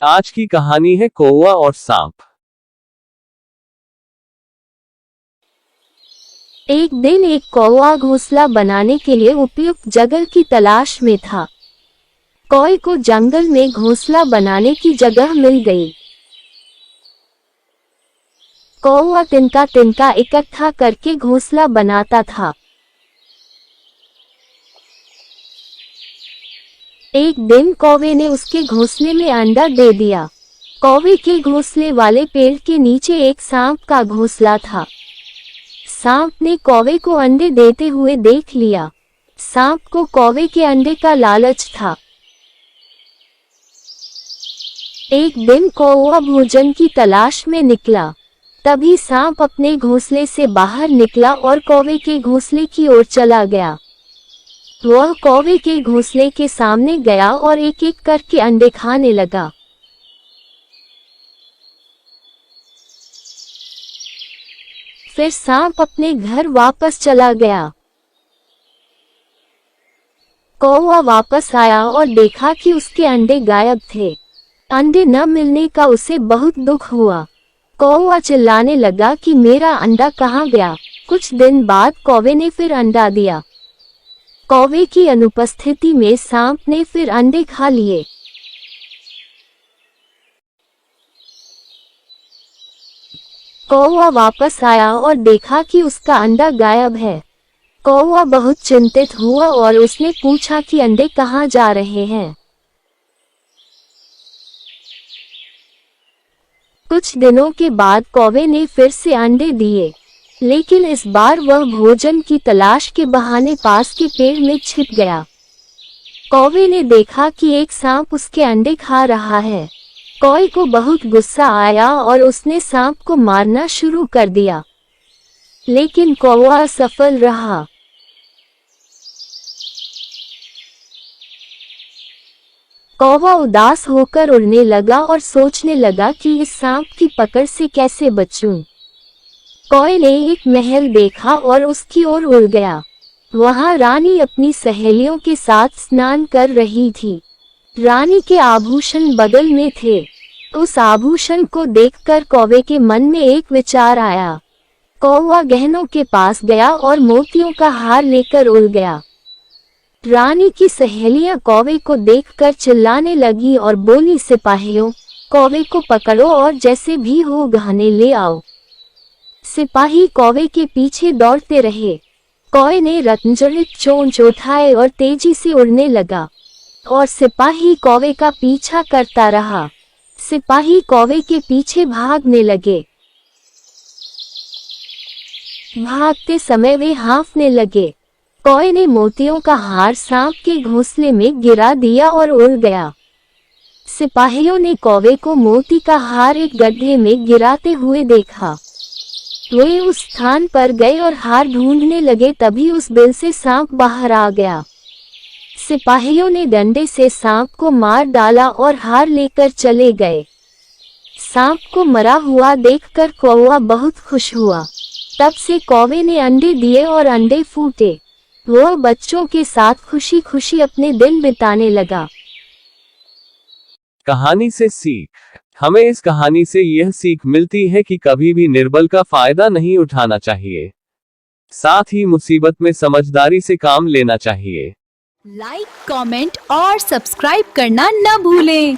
आज की कहानी है कौवा और सांप। एक दिन एक कौवा घोंसला बनाने के लिए उपयुक्त जगह की तलाश में था। कौवे को जंगल में घोंसला बनाने की जगह मिल गई। कौवा तिनका तिनका इकट्ठा करके घोंसला बनाता था। एक दिन कौवे ने उसके घोंसले में अंडा दे दिया। कौवे के घोंसले वाले पेड़ के नीचे एक सांप का घोंसला था। सांप ने कौवे को अंडे देते हुए देख लिया। सांप को कौवे के अंडे का लालच था। एक दिन कौवा भोजन की तलाश में निकला। तभी सांप अपने घोंसले से बाहर निकला और कौवे के घोंसले की ओर चला गया। वह कौवे के घोंसले के सामने गया और एक एक करके अंडे खाने लगा। फिर सांप अपने घर वापस चला गया। कौवा वापस आया और देखा कि उसके अंडे गायब थे। अंडे न मिलने का उसे बहुत दुख हुआ। कौवा चिल्लाने लगा कि मेरा अंडा कहाँ गया। कुछ दिन बाद कौवे ने फिर अंडा दिया। कौवे की अनुपस्थिति में सांप ने फिर अंडे खा लिए। कौवा वापस आया और देखा कि उसका अंडा गायब है। कौवा बहुत चिंतित हुआ और उसने पूछा कि अंडे कहाँ जा रहे हैं। कुछ दिनों के बाद कौवे ने फिर से अंडे दिए, लेकिन इस बार वह भोजन की तलाश के बहाने पास के पेड़ में छिप गया। कौवे ने देखा कि एक सांप उसके अंडे खा रहा है। कौवे को बहुत गुस्सा आया और उसने सांप को मारना शुरू कर दिया, लेकिन कौवा असफल रहा। कौवा उदास होकर उड़ने लगा और सोचने लगा कि इस सांप की पकड़ से कैसे बचूं। कौवे ने एक महल देखा और उसकी ओर उड़ गया। वहां रानी अपनी सहेलियों के साथ स्नान कर रही थी। रानी के आभूषण बगल में थे। उस आभूषण को देखकर कौवे के मन में एक विचार आया। कौवा गहनों के पास गया और मोतियों का हार लेकर उड़ गया। रानी की सहेलियां कौवे को देखकर चिल्लाने लगी और बोली, सिपाहियों, कौवे को पकड़ो और जैसे भी हो गहने ले आओ। सिपाही कौवे के पीछे दौड़ते रहे। कौवे ने रत्नजड़ित चोंच उठाए और तेजी से उड़ने लगा, और सिपाही कौवे का पीछा करता रहा। सिपाही कौवे के पीछे भागने लगे। भागते समय वे हाँफने लगे। कौवे ने मोतियों का हार सांप के घोंसले में गिरा दिया और उड़ गया। सिपाहियों ने कौवे को मोती का हार एक गड्ढे में गिराते हुए देखा। वे उस स्थान पर गए और हार ढूंढने लगे। तभी उस बिल से सांप बाहर आ गया। सिपाहियों ने डंडे से सांप को मार डाला और हार लेकर चले गए। सांप को मरा हुआ देखकर कौवा बहुत खुश हुआ। तब से कौवे ने अंडे दिए और अंडे फूटे। वह बच्चों के साथ खुशी खुशी अपने दिन बिताने लगा। कहानी से सीख। हमें इस कहानी से यह सीख मिलती है कि कभी भी निर्बल का फायदा नहीं उठाना चाहिए। साथ ही मुसीबत में समझदारी से काम लेना चाहिए। लाइक, कमेंट और सब्सक्राइब करना न भूलें।